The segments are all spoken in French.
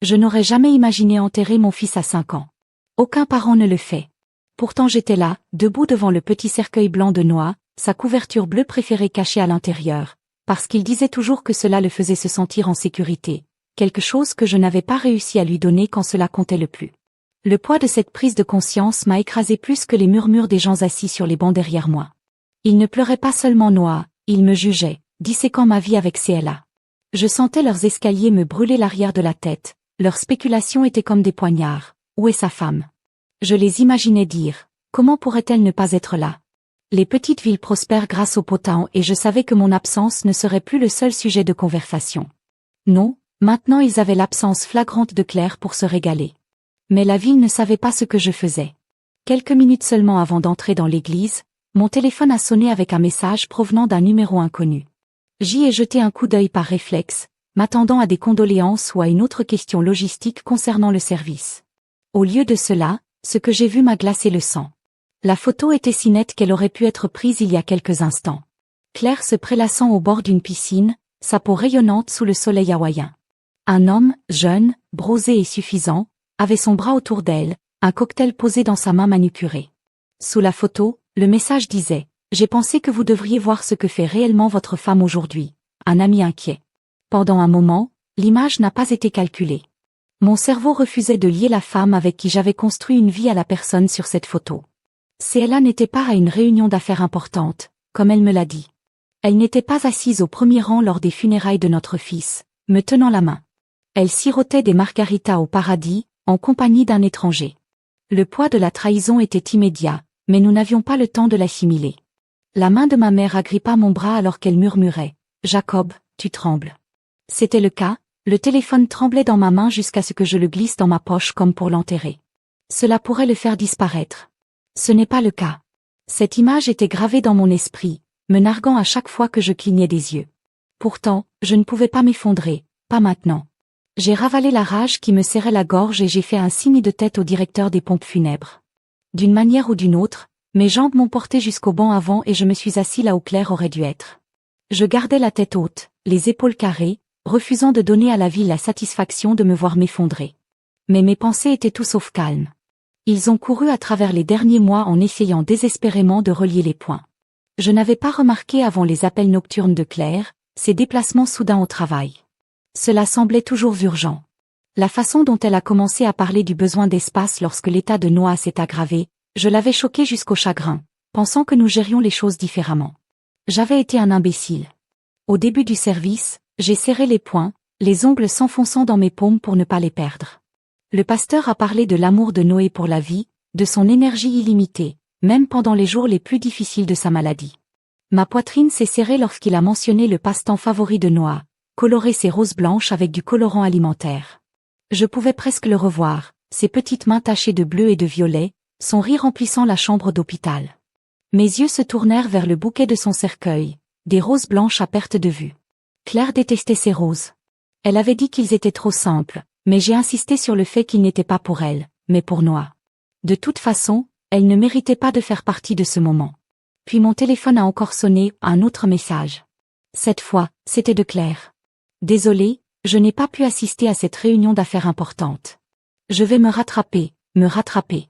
Je n'aurais jamais imaginé enterrer mon fils à 5 ans. Aucun parent ne le fait. Pourtant j'étais là, debout devant le petit cercueil blanc de Noah, sa couverture bleue préférée cachée à l'intérieur, parce qu'il disait toujours que cela le faisait se sentir en sécurité, quelque chose que je n'avais pas réussi à lui donner quand cela comptait le plus. Le poids de cette prise de conscience m'a écrasé plus que les murmures des gens assis sur les bancs derrière moi. Ils ne pleuraient pas seulement Noah, ils me jugeaient, disséquant ma vie avec CLA. Je sentais leurs escaliers me brûler l'arrière de la tête, leurs spéculations étaient comme des poignards. Où est sa femme? Je les imaginais dire, comment pourrait-elle ne pas être là? Les petites villes prospèrent grâce au potin et je savais que mon absence ne serait plus le seul sujet de conversation. Non, maintenant ils avaient l'absence flagrante de Claire pour se régaler. Mais la ville ne savait pas ce que je faisais. Quelques minutes seulement avant d'entrer dans l'église, mon téléphone a sonné avec un message provenant d'un numéro inconnu. J'y ai jeté un coup d'œil par réflexe, m'attendant à des condoléances ou à une autre question logistique concernant le service. Au lieu de cela, ce que j'ai vu m'a glacé le sang. La photo était si nette qu'elle aurait pu être prise il y a quelques instants. Claire se prélassant au bord d'une piscine, sa peau rayonnante sous le soleil hawaïen. Un homme, jeune, bronzé et suffisant, avait son bras autour d'elle, un cocktail posé dans sa main manucurée. Sous la photo, le message disait « J'ai pensé que vous devriez voir ce que fait réellement votre femme aujourd'hui. » Un ami inquiet. Pendant un moment, l'image n'a pas été calculée. Mon cerveau refusait de lier la femme avec qui j'avais construit une vie à la personne sur cette photo. CLA n'était pas à une réunion d'affaires importante, comme elle me l'a dit. Elle n'était pas assise au premier rang lors des funérailles de notre fils, me tenant la main. Elle sirotait des margaritas au paradis, en compagnie d'un étranger. Le poids de la trahison était immédiat, mais nous n'avions pas le temps de l'assimiler. La main de ma mère agrippa mon bras alors qu'elle murmurait « Jacob, tu trembles. » C'était le cas, le téléphone tremblait dans ma main jusqu'à ce que je le glisse dans ma poche comme pour l'enterrer. Cela pourrait le faire disparaître. Ce n'est pas le cas. Cette image était gravée dans mon esprit, me narguant à chaque fois que je clignais des yeux. Pourtant, je ne pouvais pas m'effondrer, pas maintenant. J'ai ravalé la rage qui me serrait la gorge et j'ai fait un signe de tête au directeur des pompes funèbres. D'une manière ou d'une autre, mes jambes m'ont porté jusqu'au banc avant et je me suis assis là où Claire aurait dû être. Je gardais la tête haute, les épaules carrées, refusant de donner à la vie la satisfaction de me voir m'effondrer. Mais mes pensées étaient tout sauf calmes. Ils ont couru à travers les derniers mois en essayant désespérément de relier les points. Je n'avais pas remarqué avant les appels nocturnes de Claire, ses déplacements soudains au travail. Cela semblait toujours urgent. La façon dont elle a commencé à parler du besoin d'espace lorsque l'état de Noah s'est aggravé, je l'avais choquée jusqu'au chagrin, pensant que nous gérions les choses différemment. J'avais été un imbécile. Au début du service, j'ai serré les poings, les ongles s'enfonçant dans mes paumes pour ne pas les perdre. Le pasteur a parlé de l'amour de Noé pour la vie, de son énergie illimitée, même pendant les jours les plus difficiles de sa maladie. Ma poitrine s'est serrée lorsqu'il a mentionné le passe-temps favori de Noah, colorer ses roses blanches avec du colorant alimentaire. Je pouvais presque le revoir, ses petites mains tachées de bleu et de violet, son rire remplissant la chambre d'hôpital. Mes yeux se tournèrent vers le bouquet de son cercueil, des roses blanches à perte de vue. Claire détestait ces roses. Elle avait dit qu'ils étaient trop simples, mais j'ai insisté sur le fait qu'ils n'étaient pas pour elle, mais pour Noah. De toute façon, elle ne méritait pas de faire partie de ce moment. Puis mon téléphone a encore sonné, un autre message. Cette fois, c'était de Claire. Désolée, je n'ai pas pu assister à cette réunion d'affaires importante. Je vais me rattraper, me rattraper.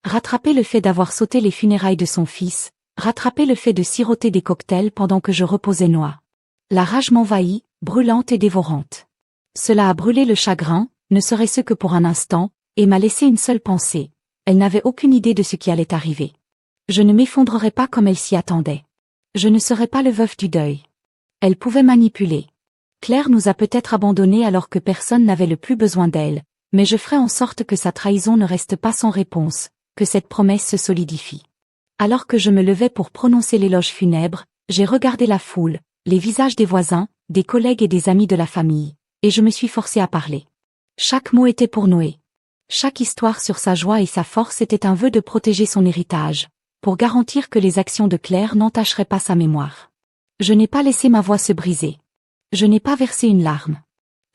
Rattraper le fait d'avoir sauté les funérailles de son fils, rattraper le fait de siroter des cocktails pendant que je reposais Noah. La rage m'envahit, brûlante et dévorante. Cela a brûlé le chagrin, ne serait-ce que pour un instant, et m'a laissé une seule pensée. Elle n'avait aucune idée de ce qui allait arriver. Je ne m'effondrerais pas comme elle s'y attendait. Je ne serais pas le veuf du deuil. Elle pouvait manipuler. Claire nous a peut-être abandonnés alors que personne n'avait le plus besoin d'elle, mais je ferai en sorte que sa trahison ne reste pas sans réponse, que cette promesse se solidifie. Alors que je me levais pour prononcer l'éloge funèbre, j'ai regardé la foule, les visages des voisins, des collègues et des amis de la famille, et je me suis forcée à parler. Chaque mot était pour Noé. Chaque histoire sur sa joie et sa force était un vœu de protéger son héritage, pour garantir que les actions de Claire n'entacheraient pas sa mémoire. Je n'ai pas laissé ma voix se briser. Je n'ai pas versé une larme.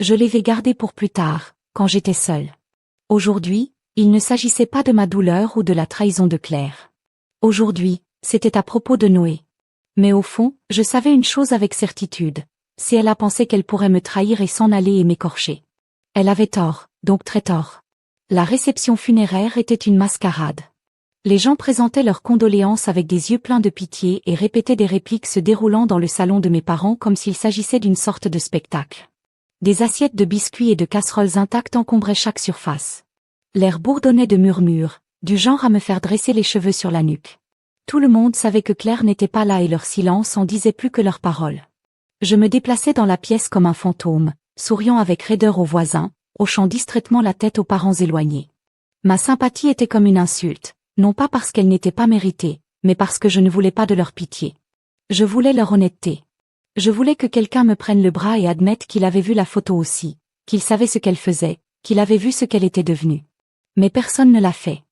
Je l'avais gardée pour plus tard, quand j'étais seule. Aujourd'hui, il ne s'agissait pas de ma douleur ou de la trahison de Claire. Aujourd'hui, c'était à propos de Noé. Mais au fond, je savais une chose avec certitude. Si elle a pensé qu'elle pourrait me trahir et s'en aller et m'écorcher. Elle avait tort, donc très tort. La réception funéraire était une mascarade. Les gens présentaient leurs condoléances avec des yeux pleins de pitié et répétaient des répliques se déroulant dans le salon de mes parents comme s'il s'agissait d'une sorte de spectacle. Des assiettes de biscuits et de casseroles intactes encombraient chaque surface. L'air bourdonnait de murmures, du genre à me faire dresser les cheveux sur la nuque. Tout le monde savait que Claire n'était pas là et leur silence en disait plus que leurs paroles. Je me déplaçais dans la pièce comme un fantôme, souriant avec raideur aux voisins, hochant distraitement la tête aux parents éloignés. Ma sympathie était comme une insulte, non pas parce qu'elle n'était pas méritée, mais parce que je ne voulais pas de leur pitié. Je voulais leur honnêteté. Je voulais que quelqu'un me prenne le bras et admette qu'il avait vu la photo aussi, qu'il savait ce qu'elle faisait, qu'il avait vu ce qu'elle était devenue. Mais personne ne l'a fait.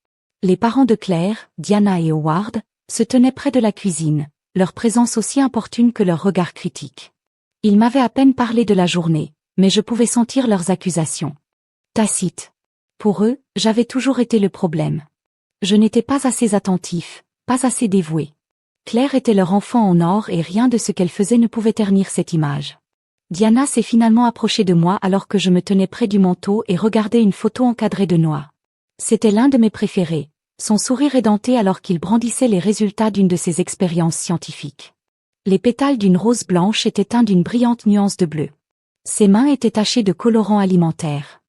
Les parents de Claire, Diana et Howard, se tenaient près de la cuisine, leur présence aussi importune que leur regard critique. Ils m'avaient à peine parlé de la journée, mais je pouvais sentir leurs accusations. Tacites. Pour eux, j'avais toujours été le problème. Je n'étais pas assez attentif, pas assez dévoué. Claire était leur enfant en or et rien de ce qu'elle faisait ne pouvait ternir cette image. Diana s'est finalement approchée de moi alors que je me tenais près du manteau et regardais une photo encadrée de noix. C'était l'un de mes préférés, son sourire édenté alors qu'il brandissait les résultats d'une de ses expériences scientifiques. Les pétales d'une rose blanche étaient teints d'une brillante nuance de bleu. Ses mains étaient tachées de colorants alimentaires.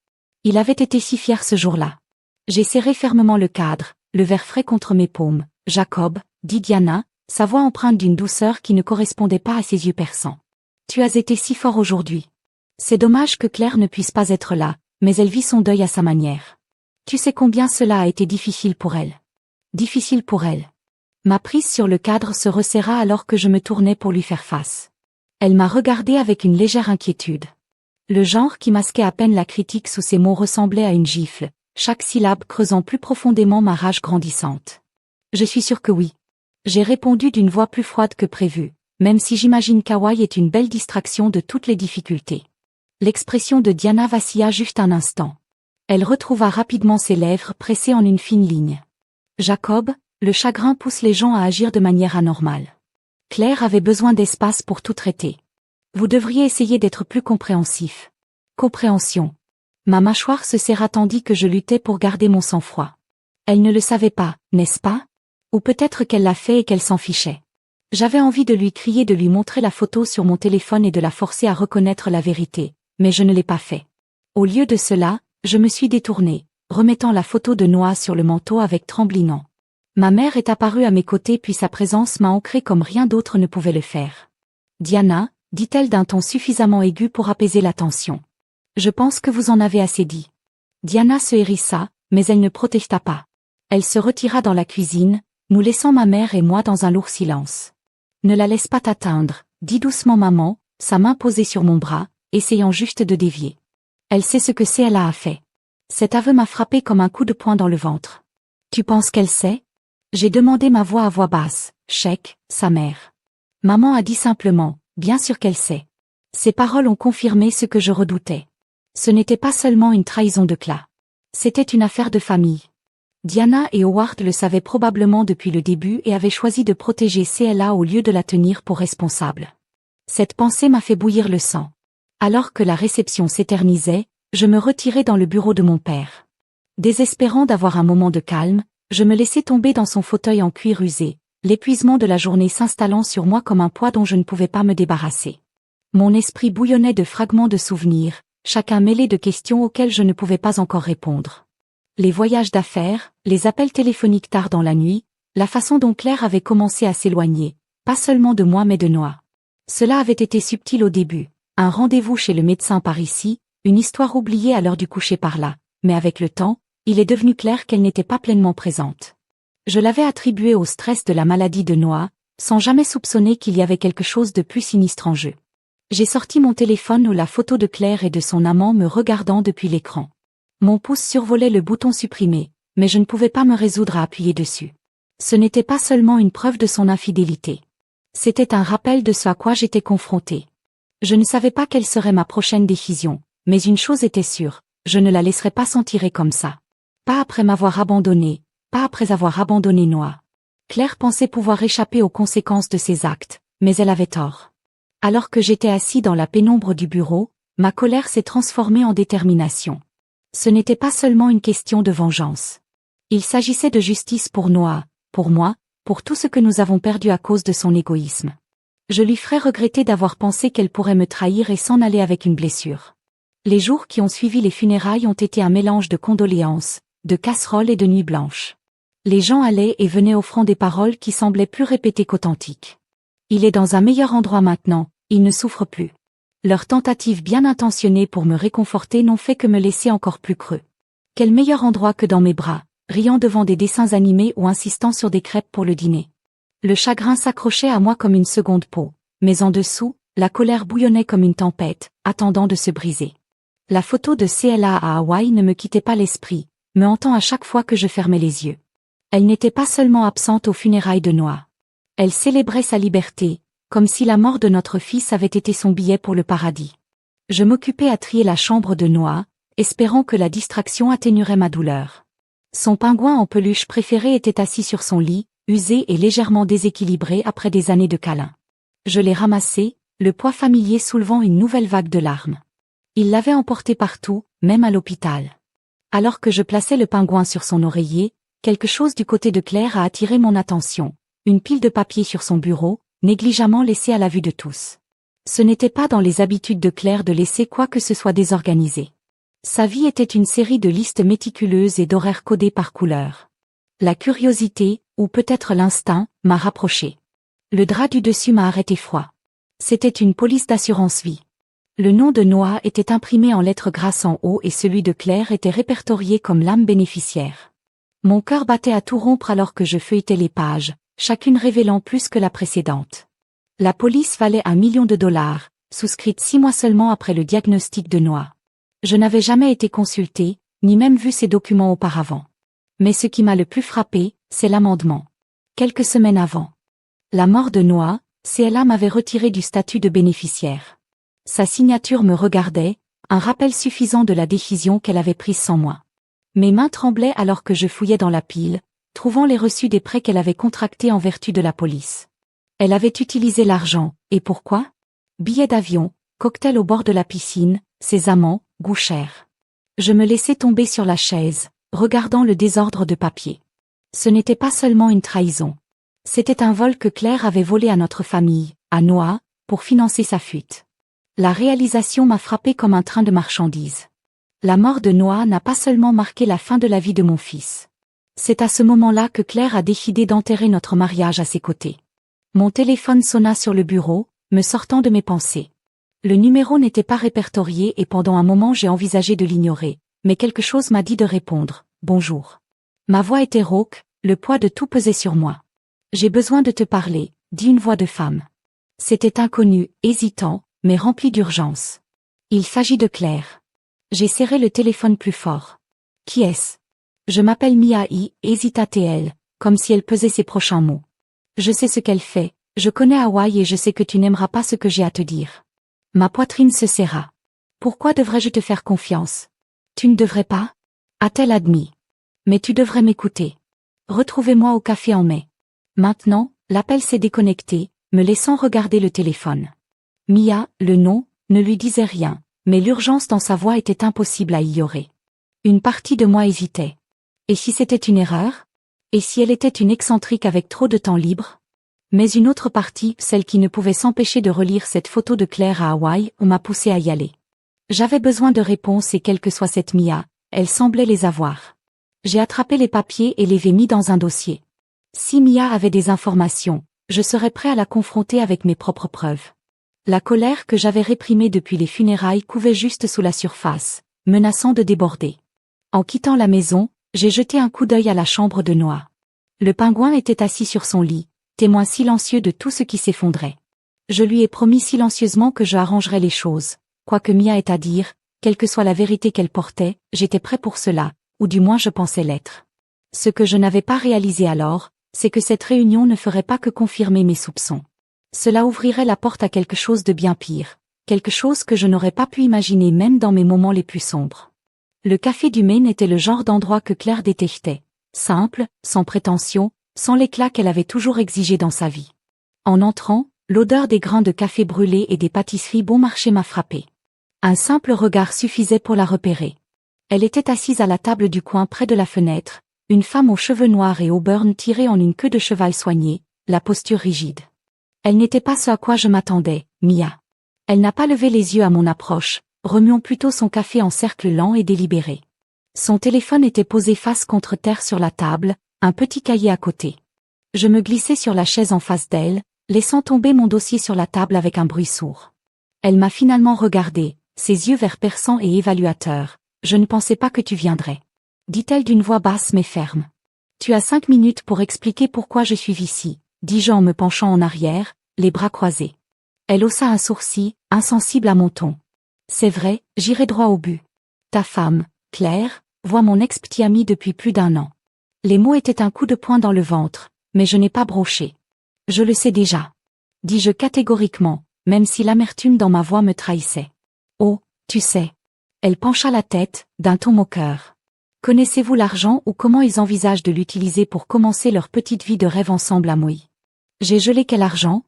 Il avait été si fier ce jour-là. J'ai serré fermement le cadre, le verre frais contre mes paumes. « Jacob », dit Diana, sa voix empreinte d'une douceur qui ne correspondait pas à ses yeux perçants. « Tu as été si fort aujourd'hui. C'est dommage que Claire ne puisse pas être là, mais elle vit son deuil à sa manière. Tu sais combien cela a été difficile pour elle. Difficile pour elle. » Ma prise sur le cadre se resserra alors que je me tournai pour lui faire face. Elle m'a regardé avec une légère inquiétude. Le genre qui masquait à peine la critique sous ses mots ressemblait à une gifle, chaque syllabe creusant plus profondément ma rage grandissante. « Je suis sûre que oui. » J'ai répondu d'une voix plus froide que prévu, même si j'imagine qu'Hawaï est une belle distraction de toutes les difficultés. L'expression de Diana vacilla juste un instant. Elle retrouva rapidement ses lèvres pressées en une fine ligne. « Jacob, le chagrin pousse les gens à agir de manière anormale. Claire avait besoin d'espace pour tout traiter. Vous devriez essayer d'être plus compréhensif. » Compréhension. Ma mâchoire se serra tandis que je luttais pour garder mon sang-froid. Elle ne le savait pas, n'est-ce pas? Ou peut-être qu'elle l'a fait et qu'elle s'en fichait. J'avais envie de lui crier de lui montrer la photo sur mon téléphone et de la forcer à reconnaître la vérité, mais je ne l'ai pas fait. Au lieu de cela, je me suis détournée, remettant la photo de Noah sur le manteau avec tremblement. Ma mère est apparue à mes côtés puis sa présence m'a ancrée comme rien d'autre ne pouvait le faire. « Diana », dit-elle d'un ton suffisamment aigu pour apaiser la tension. « Je pense que vous en avez assez dit. » Diana se hérissa, mais elle ne protesta pas. Elle se retira dans la cuisine, nous laissant ma mère et moi dans un lourd silence. « Ne la laisse pas t'atteindre, dit doucement maman, sa main posée sur mon bras, essayant juste de dévier. Elle sait ce que c'est, elle a fait. » Cet aveu m'a frappé comme un coup de poing dans le ventre. « Tu penses qu'elle sait ?» J'ai demandé ma voix à voix basse, Sheik, sa mère. Maman a dit simplement, « Bien sûr qu'elle sait. » Ces paroles ont confirmé ce que je redoutais. Ce n'était pas seulement une trahison de Claire. C'était une affaire de famille. Diana et Howard le savaient probablement depuis le début et avaient choisi de protéger CLA au lieu de la tenir pour responsable. Cette pensée m'a fait bouillir le sang. Alors que la réception s'éternisait, je me retirai dans le bureau de mon père. Désespérant d'avoir un moment de calme, je me laissai tomber dans son fauteuil en cuir usé, l'épuisement de la journée s'installant sur moi comme un poids dont je ne pouvais pas me débarrasser. Mon esprit bouillonnait de fragments de souvenirs, chacun mêlé de questions auxquelles je ne pouvais pas encore répondre. Les voyages d'affaires, les appels téléphoniques tard dans la nuit, la façon dont Claire avait commencé à s'éloigner, pas seulement de moi mais de Noah. Cela avait été subtil au début, un rendez-vous chez le médecin par ici, une histoire oubliée à l'heure du coucher par là, mais avec le temps, il est devenu clair qu'elle n'était pas pleinement présente. Je l'avais attribué au stress de la maladie de Noah, sans jamais soupçonner qu'il y avait quelque chose de plus sinistre en jeu. J'ai sorti mon téléphone où la photo de Claire et de son amant me regardant depuis l'écran. Mon pouce survolait le bouton supprimer, mais je ne pouvais pas me résoudre à appuyer dessus. Ce n'était pas seulement une preuve de son infidélité. C'était un rappel de ce à quoi j'étais confrontée. Je ne savais pas quelle serait ma prochaine décision, mais une chose était sûre, je ne la laisserais pas s'en tirer comme ça. Pas après m'avoir abandonnée, pas après avoir abandonné Noah. Claire pensait pouvoir échapper aux conséquences de ses actes, mais elle avait tort. Alors que j'étais assis dans la pénombre du bureau, ma colère s'est transformée en détermination. Ce n'était pas seulement une question de vengeance. Il s'agissait de justice pour Noah, pour moi, pour tout ce que nous avons perdu à cause de son égoïsme. Je lui ferai regretter d'avoir pensé qu'elle pourrait me trahir et s'en aller avec une blessure. Les jours qui ont suivi les funérailles ont été un mélange de condoléances, de casseroles et de nuits blanches. Les gens allaient et venaient offrant des paroles qui semblaient plus répétées qu'authentiques. Il est dans un meilleur endroit maintenant, il ne souffre plus. Leurs tentatives bien intentionnées pour me réconforter n'ont fait que me laisser encore plus creux. Quel meilleur endroit que dans mes bras, riant devant des dessins animés ou insistant sur des crêpes pour le dîner. Le chagrin s'accrochait à moi comme une seconde peau, mais en dessous, la colère bouillonnait comme une tempête, attendant de se briser. La photo de CLA à Hawaï ne me quittait pas l'esprit, me hantant à chaque fois que je fermais les yeux. Elle n'était pas seulement absente aux funérailles de Noah. Elle célébrait sa liberté, comme si la mort de notre fils avait été son billet pour le paradis. Je m'occupais à trier la chambre de Noah, espérant que la distraction atténuerait ma douleur. Son pingouin en peluche préféré était assis sur son lit, usé et légèrement déséquilibré après des années de câlins. Je l'ai ramassé, le poids familier soulevant une nouvelle vague de larmes. Il l'avait emporté partout, même à l'hôpital. Alors que je plaçais le pingouin sur son oreiller, quelque chose du côté de Claire a attiré mon attention. Une pile de papier sur son bureau, négligemment laissée à la vue de tous. Ce n'était pas dans les habitudes de Claire de laisser quoi que ce soit désorganisé. Sa vie était une série de listes méticuleuses et d'horaires codés par couleur. La curiosité, ou peut-être l'instinct, m'a rapproché. Le drap du dessus m'a arrêté froid. C'était une police d'assurance vie. Le nom de Noah était imprimé en lettres grasses en haut et celui de Claire était répertorié comme l'âme bénéficiaire. Mon cœur battait à tout rompre alors que je feuilletais les pages, chacune révélant plus que la précédente. La police valait $1 million, souscrite 6 mois seulement après le diagnostic de Noah. Je n'avais jamais été consultée, ni même vu ces documents auparavant. Mais ce qui m'a le plus frappé, c'est l'amendement. Quelques semaines avant la mort de Noah, CLA m'avait retiré du statut de bénéficiaire. Sa signature me regardait, un rappel suffisant de la décision qu'elle avait prise sans moi. Mes mains tremblaient alors que je fouillais dans la pile, trouvant les reçus des prêts qu'elle avait contractés en vertu de la police. Elle avait utilisé l'argent, et pourquoi? Billets d'avion, cocktail au bord de la piscine, ses amants, goût cher. Je me laissais tomber sur la chaise, regardant le désordre de papier. Ce n'était pas seulement une trahison. C'était un vol que Claire avait volé à notre famille, à Noah, pour financer sa fuite. La réalisation m'a frappé comme un train de marchandises. La mort de Noah n'a pas seulement marqué la fin de la vie de mon fils. C'est à ce moment-là que Claire a décidé d'enterrer notre mariage à ses côtés. Mon téléphone sonna sur le bureau, me sortant de mes pensées. Le numéro n'était pas répertorié et pendant un moment j'ai envisagé de l'ignorer, mais quelque chose m'a dit de répondre. Bonjour. Ma voix était rauque, le poids de tout pesait sur moi. J'ai besoin de te parler, dit une voix de femme. C'était inconnu, hésitant, mais rempli d'urgence. Il s'agit de Claire. J'ai serré le téléphone plus fort. Qui est-ce? Je m'appelle Mia-I, hésita-t-elle, comme si elle pesait ses prochains mots. Je sais ce qu'elle fait, je connais Hawaï et je sais que tu n'aimeras pas ce que j'ai à te dire. Ma poitrine se serra. Pourquoi devrais-je te faire confiance? Tu ne devrais pas? A-t-elle admis. Mais tu devrais m'écouter. Retrouvez-moi au café en mai. Maintenant, l'appel s'est déconnecté, me laissant regarder le téléphone. Mia, le nom, ne lui disait rien, mais l'urgence dans sa voix était impossible à ignorer. Une partie de moi hésitait. Et si c'était une erreur? Et si elle était une excentrique avec trop de temps libre? Mais une autre partie, celle qui ne pouvait s'empêcher de relire cette photo de Claire à Hawaï, m'a poussé à y aller. J'avais besoin de réponses et quelle que soit cette Mia, elle semblait les avoir. J'ai attrapé les papiers et les ai mis dans un dossier. Si Mia avait des informations, je serais prêt à la confronter avec mes propres preuves. La colère que j'avais réprimée depuis les funérailles couvait juste sous la surface, menaçant de déborder. En quittant la maison, j'ai jeté un coup d'œil à la chambre de Noah. Le pingouin était assis sur son lit, témoin silencieux de tout ce qui s'effondrait. Je lui ai promis silencieusement que je arrangerais les choses. Quoi que Mia ait à dire, quelle que soit la vérité qu'elle portait, j'étais prêt pour cela, ou du moins je pensais l'être. Ce que je n'avais pas réalisé alors, c'est que cette réunion ne ferait pas que confirmer mes soupçons. Cela ouvrirait la porte à quelque chose de bien pire, quelque chose que je n'aurais pas pu imaginer même dans mes moments les plus sombres. Le café du Maine était le genre d'endroit que Claire détestait, simple, sans prétention, sans l'éclat qu'elle avait toujours exigé dans sa vie. En entrant, l'odeur des grains de café brûlés et des pâtisseries bon marché m'a frappé. Un simple regard suffisait pour la repérer. Elle était assise à la table du coin près de la fenêtre, une femme aux cheveux noirs et au burn tiré en une queue de cheval soignée, la posture rigide. Elle n'était pas ce à quoi je m'attendais, Mia. Elle n'a pas levé les yeux à mon approche, remuant plutôt son café en cercle lent et délibéré. Son téléphone était posé face contre terre sur la table, un petit cahier à côté. Je me glissai sur la chaise en face d'elle, laissant tomber mon dossier sur la table avec un bruit sourd. Elle m'a finalement regardé, ses yeux verts perçants et évaluateurs. « Je ne pensais pas que tu viendrais. » dit-elle d'une voix basse mais ferme. « Tu as 5 minutes pour expliquer pourquoi je suis ici, » dis-je en me penchant en arrière, les bras croisés. Elle haussa un sourcil, insensible à mon ton. « C'est vrai, j'irai droit au but. Ta femme, Claire, voit mon ex-petit ami depuis plus d'1 an. » Les mots étaient un coup de poing dans le ventre, mais je n'ai pas bronché. « Je le sais déjà. » dis-je catégoriquement, même si l'amertume dans ma voix me trahissait. « Oh, tu sais. » Elle pencha la tête, d'un ton moqueur. « Connaissez-vous l'argent ou comment ils envisagent de l'utiliser pour commencer leur petite vie de rêve ensemble à Moi ?» J'ai gelé. « Quel argent ?»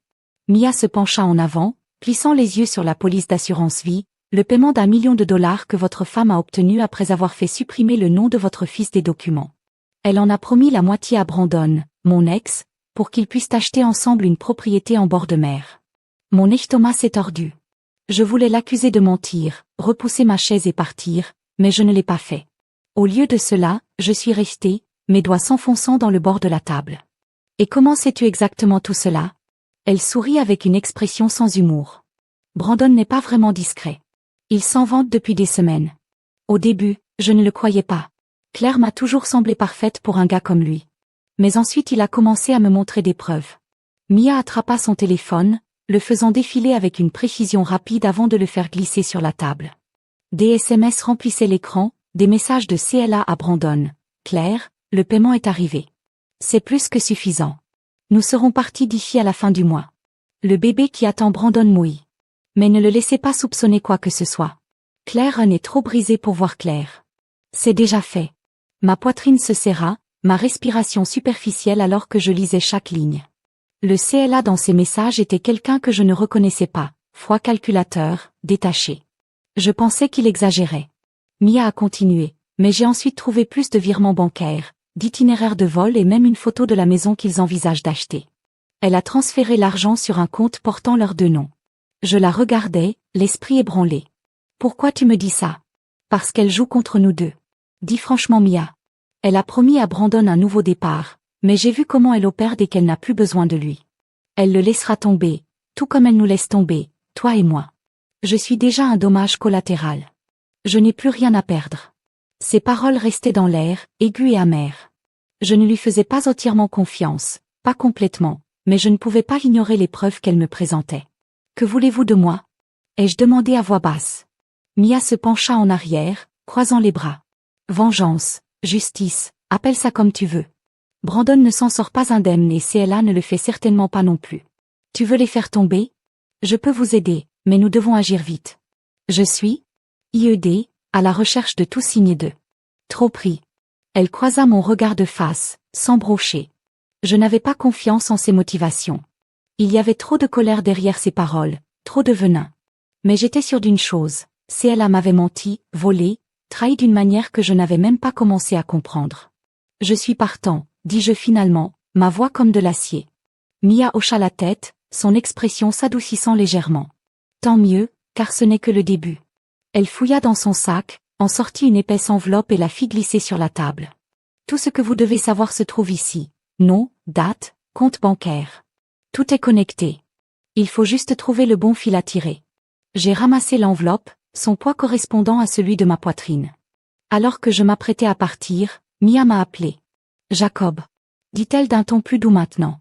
Mia se pencha en avant, plissant les yeux sur la police d'assurance vie, le paiement d'1 million de dollars que votre femme a obtenu après avoir fait supprimer le nom de votre fils des documents. Elle en a promis la moitié à Brandon, mon ex, pour qu'ils puissent acheter ensemble une propriété en bord de mer. Mon estomac s'est tordu. Je voulais l'accuser de mentir, repousser ma chaise et partir, mais je ne l'ai pas fait. Au lieu de cela, je suis restée, mes doigts s'enfonçant dans le bord de la table. « Et comment sais-tu exactement tout cela ?» Elle sourit avec une expression sans humour. « Brandon n'est pas vraiment discret. Il s'en vante depuis des semaines. Au début, je ne le croyais pas. Claire m'a toujours semblé parfaite pour un gars comme lui. Mais ensuite il a commencé à me montrer des preuves. » Mia attrapa son téléphone, le faisant défiler avec une précision rapide avant de le faire glisser sur la table. Des SMS remplissaient l'écran, des messages de CLA à Brandon. « Claire, le paiement est arrivé. C'est plus que suffisant. Nous serons partis d'ici à la fin du mois. Le bébé qui attend Brandon mouille. Mais ne le laissez pas soupçonner quoi que ce soit. Claire en est trop brisée pour voir clair. C'est déjà fait. » Ma poitrine se serra, ma respiration superficielle alors que je lisais chaque ligne. Le CLA dans ces messages était quelqu'un que je ne reconnaissais pas, froid calculateur, détaché. Je pensais qu'il exagérait. Mia a continué, mais j'ai ensuite trouvé plus de virements bancaires, d'itinéraires de vol et même une photo de la maison qu'ils envisagent d'acheter. Elle a transféré l'argent sur un compte portant leurs 2 noms. Je la regardais, l'esprit ébranlé. « Pourquoi tu me dis ça ?»« Parce qu'elle joue contre nous deux. » Dis franchement Mia. Elle a promis à Brandon un nouveau départ. Mais j'ai vu comment elle opère dès qu'elle n'a plus besoin de lui. Elle le laissera tomber, tout comme elle nous laisse tomber, toi et moi. Je suis déjà un dommage collatéral. Je n'ai plus rien à perdre. Ses paroles restaient dans l'air, aiguës et amères. Je ne lui faisais pas entièrement confiance, pas complètement, mais je ne pouvais pas ignorer les preuves qu'elle me présentait. « Que voulez-vous de moi ?» ai-je demandé à voix basse. Mia se pencha en arrière, croisant les bras. « Vengeance, justice, appelle ça comme tu veux. Brandon ne s'en sort pas indemne et CLA ne le fait certainement pas non plus. Tu veux les faire tomber? Je peux vous aider, mais nous devons agir vite. Je suis IED, à la recherche de tout signe d'eux. Trop pris. » Elle croisa mon regard de face, sans broncher. Je n'avais pas confiance en ses motivations. Il y avait trop de colère derrière ses paroles, trop de venin. Mais j'étais sûre d'une chose, CLA m'avait menti, volé, trahi d'une manière que je n'avais même pas commencé à comprendre. « Je suis partant. » dis-je finalement, ma voix comme de l'acier. Mia hocha la tête, son expression s'adoucissant légèrement. Tant mieux, car ce n'est que le début. Elle fouilla dans son sac, en sortit une épaisse enveloppe et la fit glisser sur la table. Tout ce que vous devez savoir se trouve ici. Nom, date, compte bancaire. Tout est connecté. Il faut juste trouver le bon fil à tirer. J'ai ramassé l'enveloppe, son poids correspondant à celui de ma poitrine. Alors que je m'apprêtais à partir, Mia m'a appelé. « Jacob » dit-elle d'un ton plus doux maintenant.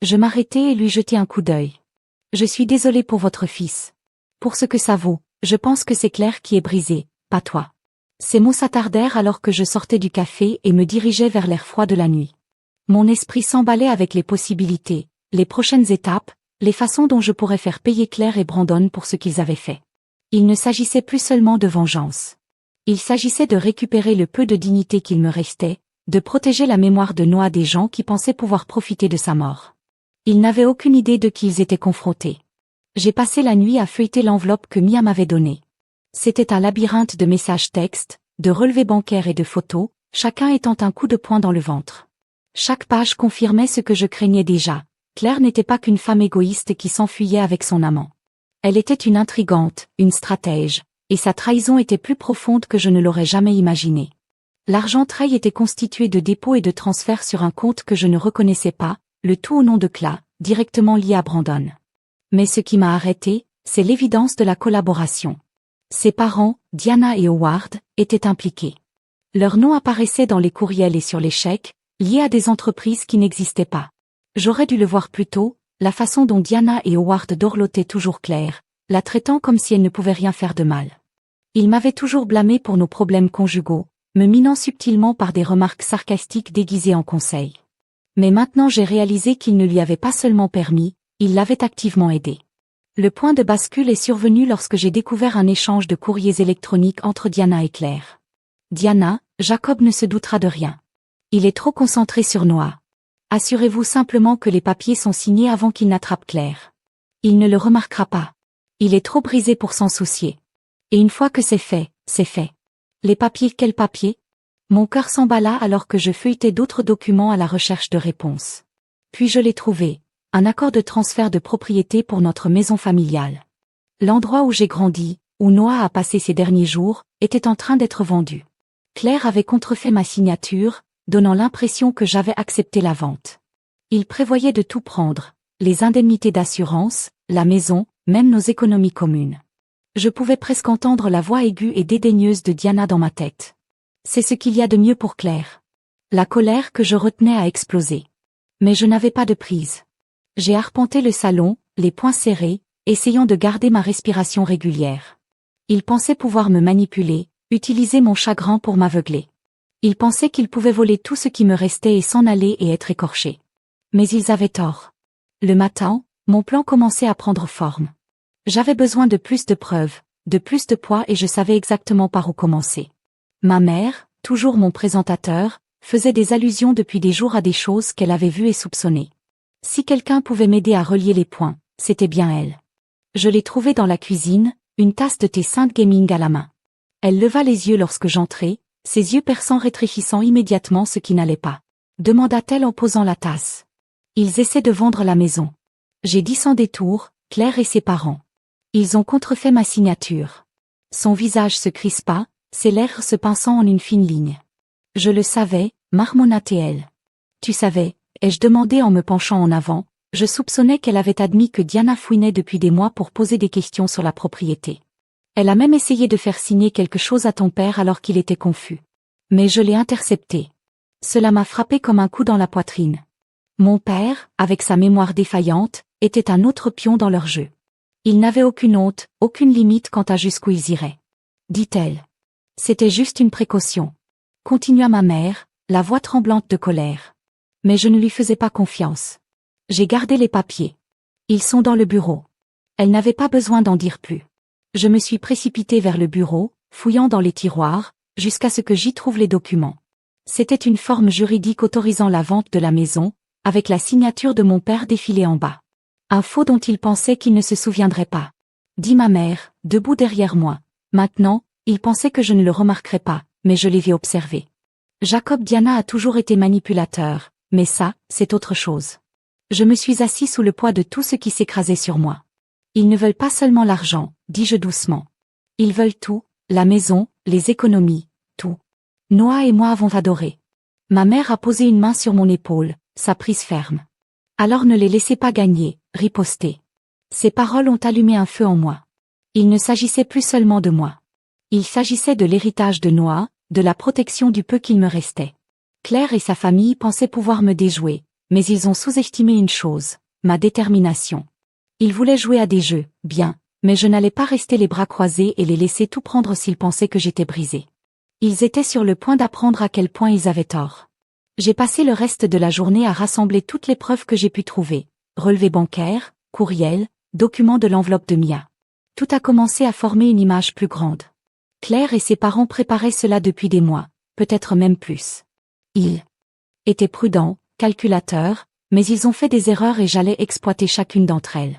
Je m'arrêtai et lui jetai un coup d'œil. « Je suis désolée pour votre fils. Pour ce que ça vaut, je pense que c'est Claire qui est brisée, pas toi. » Ces mots s'attardèrent alors que je sortais du café et me dirigeais vers l'air froid de la nuit. Mon esprit s'emballait avec les possibilités, les prochaines étapes, les façons dont je pourrais faire payer Claire et Brandon pour ce qu'ils avaient fait. Il ne s'agissait plus seulement de vengeance. Il s'agissait de récupérer le peu de dignité qu'il me restait, de protéger la mémoire de Noah des gens qui pensaient pouvoir profiter de sa mort. Ils n'avaient aucune idée de qui ils étaient confrontés. J'ai passé la nuit à feuilleter l'enveloppe que Mia m'avait donnée. C'était un labyrinthe de messages textes, de relevés bancaires et de photos, chacun étant un coup de poing dans le ventre. Chaque page confirmait ce que je craignais déjà. Claire n'était pas qu'une femme égoïste qui s'enfuyait avec son amant. Elle était une intrigante, une stratège, et sa trahison était plus profonde que je ne l'aurais jamais imaginé. L'argenterie était constitué de dépôts et de transferts sur un compte que je ne reconnaissais pas, le tout au nom de Cla, directement lié à Brandon. Mais ce qui m'a arrêté, c'est l'évidence de la collaboration. Ses parents, Diana et Howard, étaient impliqués. Leurs noms apparaissaient dans les courriels et sur les chèques, liés à des entreprises qui n'existaient pas. J'aurais dû le voir plus tôt, la façon dont Diana et Howard dorlotaient toujours Claire, la traitant comme si elle ne pouvait rien faire de mal. Ils m'avaient toujours blâmé pour nos problèmes conjugaux, me minant subtilement par des remarques sarcastiques déguisées en conseils. Mais maintenant j'ai réalisé qu'ils ne lui avaient pas seulement permis, ils l'avaient activement aidé. Le point de bascule est survenu lorsque j'ai découvert un échange de courriers électroniques entre Diana et Claire. Diana, Jacob ne se doutera de rien. Il est trop concentré sur Noah. Assurez-vous simplement que les papiers sont signés avant qu'il n'attrape Claire. Il ne le remarquera pas. Il est trop brisé pour s'en soucier. Et une fois que c'est fait, c'est fait. Les papiers, quels papiers? Mon cœur s'emballa alors que je feuilletais d'autres documents à la recherche de réponses. Puis je l'ai trouvé. Un accord de transfert de propriété pour notre maison familiale. L'endroit où j'ai grandi, où Noah a passé ses derniers jours, était en train d'être vendu. Claire avait contrefait ma signature, donnant l'impression que j'avais accepté la vente. Il prévoyait de tout prendre, les indemnités d'assurance, la maison, même nos économies communes. Je pouvais presque entendre la voix aiguë et dédaigneuse de Diana dans ma tête. C'est ce qu'il y a de mieux pour Claire. La colère que je retenais a explosé. Mais je n'avais pas de prise. J'ai arpenté le salon, les poings serrés, essayant de garder ma respiration régulière. Il pensait pouvoir me manipuler, utiliser mon chagrin pour m'aveugler. Il pensait qu'il pouvait voler tout ce qui me restait et s'en aller et être écorché. Mais ils avaient tort. Le matin, mon plan commençait à prendre forme. J'avais besoin de plus de preuves, de plus de poids et je savais exactement par où commencer. Ma mère, toujours mon présentateur, faisait des allusions depuis des jours à des choses qu'elle avait vues et soupçonnées. Si quelqu'un pouvait m'aider à relier les points, c'était bien elle. Je l'ai trouvée dans la cuisine, une tasse de thé Sainte Gaming à la main. Elle leva les yeux lorsque j'entrai, ses yeux perçants rétrécissant immédiatement ce qui n'allait pas. Demanda-t-elle en posant la tasse. Ils essaient de vendre la maison. J'ai dit sans détour, Claire et ses parents. Ils ont contrefait ma signature. Son visage se crispa, ses lèvres se pinçant en une fine ligne. Je le savais, marmonna-t-elle. Tu savais, ai-je demandé en me penchant en avant, je soupçonnais qu'elle avait admis que Diana fouinait depuis des mois pour poser des questions sur la propriété. Elle a même essayé de faire signer quelque chose à ton père alors qu'il était confus. Mais je l'ai intercepté. Cela m'a frappé comme un coup dans la poitrine. Mon père, avec sa mémoire défaillante, était un autre pion dans leur jeu. Il n'avait aucune honte, aucune limite quant à jusqu'où ils iraient. Dit-elle. C'était juste une précaution. Continua ma mère, la voix tremblante de colère. Mais je ne lui faisais pas confiance. J'ai gardé les papiers. Ils sont dans le bureau. Elle n'avait pas besoin d'en dire plus. Je me suis précipitée vers le bureau, fouillant dans les tiroirs, jusqu'à ce que j'y trouve les documents. C'était une forme juridique autorisant la vente de la maison, avec la signature de mon père défilée en bas. Un faux dont il pensait qu'il ne se souviendrait pas. Dit ma mère, debout derrière moi. Maintenant, il pensait que je ne le remarquerais pas, mais je l'ai observé. Jacob Diana a toujours été manipulateur, mais ça, c'est autre chose. Je me suis assis sous le poids de tout ce qui s'écrasait sur moi. Ils ne veulent pas seulement l'argent, dis-je doucement. Ils veulent tout, la maison, les économies, tout. Noah et moi avons adoré. Ma mère a posé une main sur mon épaule, sa prise ferme. Alors ne les laissez pas gagner, ripostait. Ces paroles ont allumé un feu en moi. Il ne s'agissait plus seulement de moi. Il s'agissait de l'héritage de Noah, de la protection du peu qu'il me restait. Claire et sa famille pensaient pouvoir me déjouer, mais ils ont sous-estimé une chose, ma détermination. Ils voulaient jouer à des jeux, bien, mais je n'allais pas rester les bras croisés et les laisser tout prendre s'ils pensaient que j'étais brisée. Ils étaient sur le point d'apprendre à quel point ils avaient tort. J'ai passé le reste de la journée à rassembler toutes les preuves que j'ai pu trouver, relevés bancaires, courriels, documents de l'enveloppe de Mia. Tout a commencé à former une image plus grande. Claire et ses parents préparaient cela depuis des mois, peut-être même plus. Ils étaient prudents, calculateurs, mais ils ont fait des erreurs et j'allais exploiter chacune d'entre elles.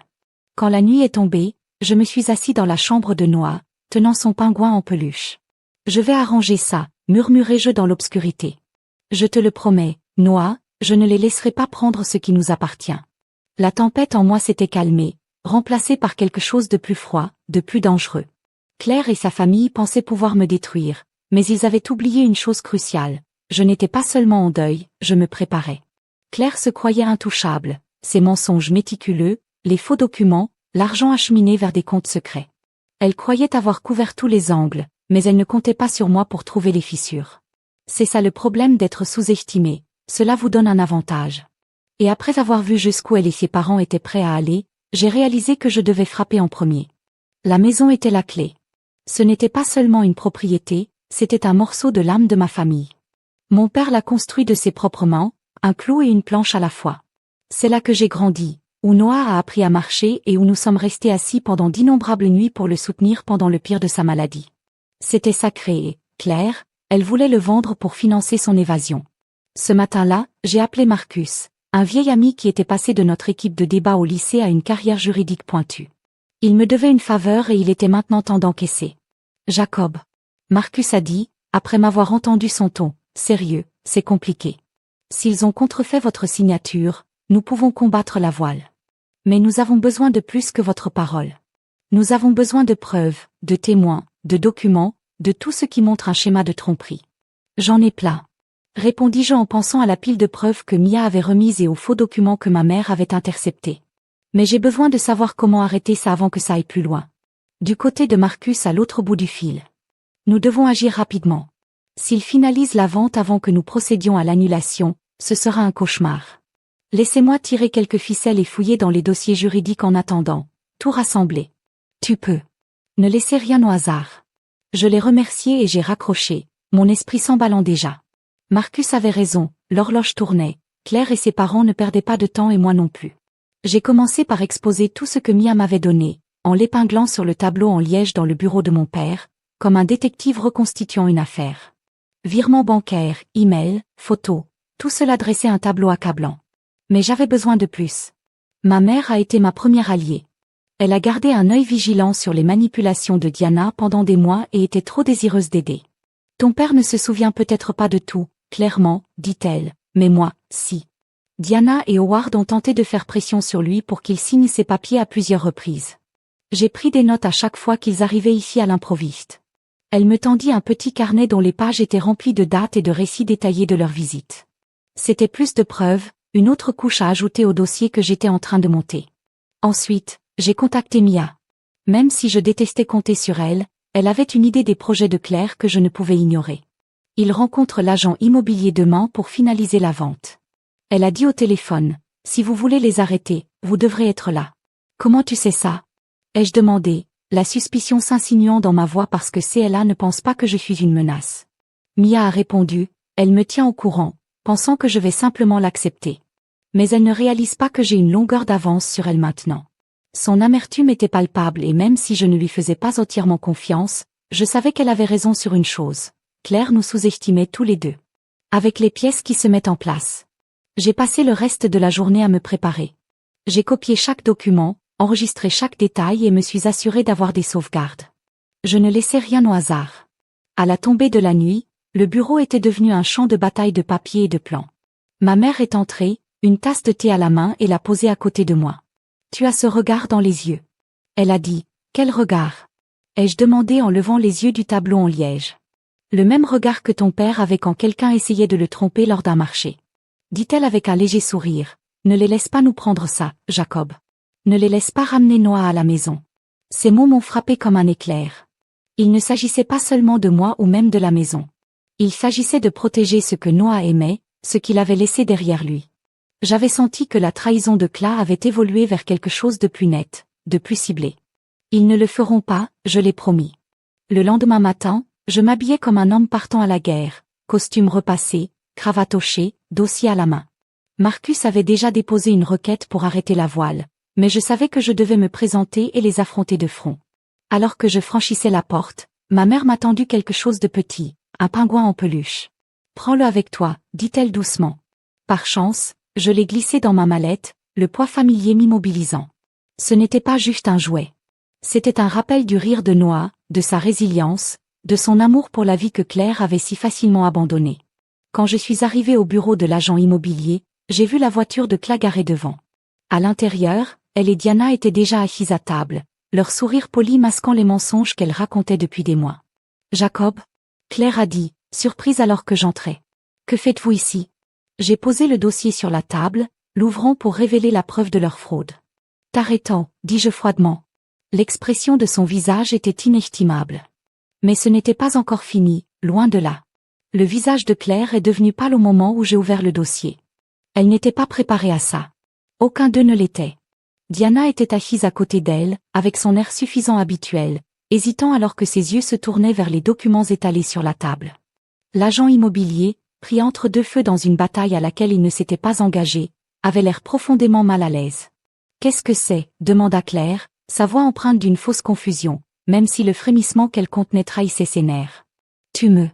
Quand la nuit est tombée, je me suis assis dans la chambre de Noah, tenant son pingouin en peluche. Je vais arranger ça, murmurai-je dans l'obscurité. Je te le promets, Noah, je ne les laisserai pas prendre ce qui nous appartient. La tempête en moi s'était calmée, remplacée par quelque chose de plus froid, de plus dangereux. Claire et sa famille pensaient pouvoir me détruire, mais ils avaient oublié une chose cruciale. Je n'étais pas seulement en deuil, je me préparais. Claire se croyait intouchable, ses mensonges méticuleux, les faux documents, l'argent acheminé vers des comptes secrets. Elle croyait avoir couvert tous les angles, mais elle ne comptait pas sur moi pour trouver les fissures. C'est ça le problème d'être sous-estimé, cela vous donne un avantage. Et après avoir vu jusqu'où elle et ses parents étaient prêts à aller, j'ai réalisé que je devais frapper en premier. La maison était la clé. Ce n'était pas seulement une propriété, c'était un morceau de l'âme de ma famille. Mon père l'a construit de ses propres mains, un clou et une planche à la fois. C'est là que j'ai grandi, où Noah a appris à marcher et où nous sommes restés assis pendant d'innombrables nuits pour le soutenir pendant le pire de sa maladie. C'était sacré et, Claire, elle voulait le vendre pour financer son évasion. Ce matin-là, j'ai appelé Marcus, un vieil ami qui était passé de notre équipe de débat au lycée à une carrière juridique pointue. Il me devait une faveur et il était maintenant temps d'encaisser. Jacob. Marcus a dit, après m'avoir entendu son ton, sérieux, c'est compliqué. S'ils ont contrefait votre signature, nous pouvons combattre la voile. Mais nous avons besoin de plus que votre parole. Nous avons besoin de preuves, de témoins, de documents, de tout ce qui montre un schéma de tromperie. J'en ai plein. Répondis-je en pensant à la pile de preuves que Mia avait remise et aux faux documents que ma mère avait interceptés. Mais j'ai besoin de savoir comment arrêter ça avant que ça aille plus loin. Du côté de Marcus à l'autre bout du fil. Nous devons agir rapidement. S'il finalise la vente avant que nous procédions à l'annulation, ce sera un cauchemar. Laissez-moi tirer quelques ficelles et fouiller dans les dossiers juridiques en attendant. Tout rassembler. Tu peux. Ne laissez rien au hasard. Je l'ai remercié et j'ai raccroché, mon esprit s'emballant déjà. Marcus avait raison, l'horloge tournait, Claire et ses parents ne perdaient pas de temps et moi non plus. J'ai commencé par exposer tout ce que Mia m'avait donné, en l'épinglant sur le tableau en liège dans le bureau de mon père, comme un détective reconstituant une affaire. Virements bancaires, emails, photos, tout cela dressait un tableau accablant. Mais j'avais besoin de plus. Ma mère a été ma première alliée. Elle a gardé un œil vigilant sur les manipulations de Diana pendant des mois et était trop désireuse d'aider. Ton père ne se souvient peut-être pas de tout, clairement, dit-elle, mais moi, si. Diana et Howard ont tenté de faire pression sur lui pour qu'il signe ses papiers à plusieurs reprises. J'ai pris des notes à chaque fois qu'ils arrivaient ici à l'improviste. Elle me tendit un petit carnet dont les pages étaient remplies de dates et de récits détaillés de leur visite. C'était plus de preuves, une autre couche à ajouter au dossier que j'étais en train de monter. Ensuite, j'ai contacté Mia. Même si je détestais compter sur elle, elle avait une idée des projets de Claire que je ne pouvais ignorer. Il rencontre l'agent immobilier demain pour finaliser la vente. Elle a dit au téléphone, « Si vous voulez les arrêter, vous devrez être là. » Comment tu sais ça? Ai-je demandé, la suspicion s'insinuant dans ma voix parce que CLA ne pense pas que je suis une menace. Mia a répondu, elle me tient au courant, pensant que je vais simplement l'accepter. Mais elle ne réalise pas que j'ai une longueur d'avance sur elle maintenant. Son amertume était palpable et même si je ne lui faisais pas entièrement confiance, je savais qu'elle avait raison sur une chose. Claire nous sous-estimait tous les deux. Avec les pièces qui se mettent en place. J'ai passé le reste de la journée à me préparer. J'ai copié chaque document, enregistré chaque détail et me suis assuré d'avoir des sauvegardes. Je ne laissais rien au hasard. À la tombée de la nuit, le bureau était devenu un champ de bataille de papier et de plans. Ma mère est entrée, une tasse de thé à la main et l'a posée à côté de moi. Tu as ce regard dans les yeux. Elle a dit, quel regard? Ai-je demandé en levant les yeux du tableau en liège. Le même regard que ton père avait quand quelqu'un essayait de le tromper lors d'un marché. Dit-elle avec un léger sourire, ne les laisse pas nous prendre ça, Jacob. Ne les laisse pas ramener Noah à la maison. Ces mots m'ont frappé comme un éclair. Il ne s'agissait pas seulement de moi ou même de la maison. Il s'agissait de protéger ce que Noah aimait, ce qu'il avait laissé derrière lui. J'avais senti que la trahison de Claire avait évolué vers quelque chose de plus net, de plus ciblé. Ils ne le feront pas, je l'ai promis. Le lendemain matin, je m'habillais comme un homme partant à la guerre, costume repassé, cravate hochée, dossier à la main. Marcus avait déjà déposé une requête pour arrêter la voile, mais je savais que je devais me présenter et les affronter de front. Alors que je franchissais la porte, ma mère m'a tendu quelque chose de petit, un pingouin en peluche. Prends-le avec toi, dit-elle doucement. Par chance, je l'ai glissé dans ma mallette, le poids familier m'immobilisant. Ce n'était pas juste un jouet. C'était un rappel du rire de Noah, de sa résilience, de son amour pour la vie que Claire avait si facilement abandonnée. Quand je suis arrivée au bureau de l'agent immobilier, j'ai vu la voiture de Claire garée devant. À l'intérieur, elle et Diana étaient déjà assises à table, leur sourire poli masquant les mensonges qu'elle racontait depuis des mois. Jacob? Claire a dit, surprise alors que j'entrais. Que faites-vous ici? J'ai posé le dossier sur la table, l'ouvrant pour révéler la preuve de leur fraude. T'arrêtant, dis-je froidement. L'expression de son visage était inestimable. Mais ce n'était pas encore fini, loin de là. Le visage de Claire est devenu pâle au moment où j'ai ouvert le dossier. Elle n'était pas préparée à ça. Aucun d'eux ne l'était. Diana était assise à côté d'elle, avec son air suffisant habituel, hésitant alors que ses yeux se tournaient vers les documents étalés sur la table. L'agent immobilier, pris entre deux feux dans une bataille à laquelle il ne s'était pas engagé, avait l'air profondément mal à l'aise. « Qu'est-ce que c'est » demanda Claire, sa voix empreinte d'une fausse confusion, même si le frémissement qu'elle contenait trahissait ses nerfs. « Tu me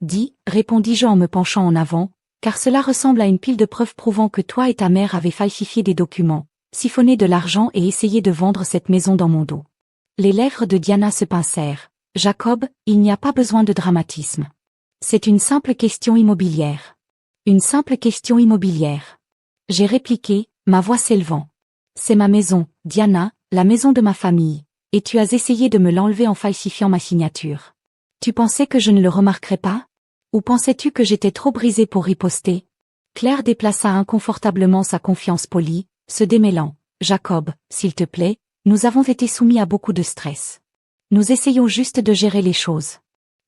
dis, répondis-je en me penchant en avant, car cela ressemble à une pile de preuves prouvant que toi et ta mère avez falsifié des documents, siphonné de l'argent et essayé de vendre cette maison dans mon dos. » Les lèvres de Diana se pincèrent. « Jacob, il n'y a pas besoin de dramatisme. C'est une simple question immobilière. » Une simple question immobilière. J'ai répliqué, ma voix s'élevant. « C'est ma maison, Diana, la maison de ma famille, et tu as essayé de me l'enlever en falsifiant ma signature. Tu pensais que je ne le remarquerais pas? Ou pensais-tu que j'étais trop brisée pour riposter ?» Claire déplaça inconfortablement sa confiance polie, se démêlant. « Jacob, s'il te plaît, nous avons été soumis à beaucoup de stress. Nous essayons juste de gérer les choses.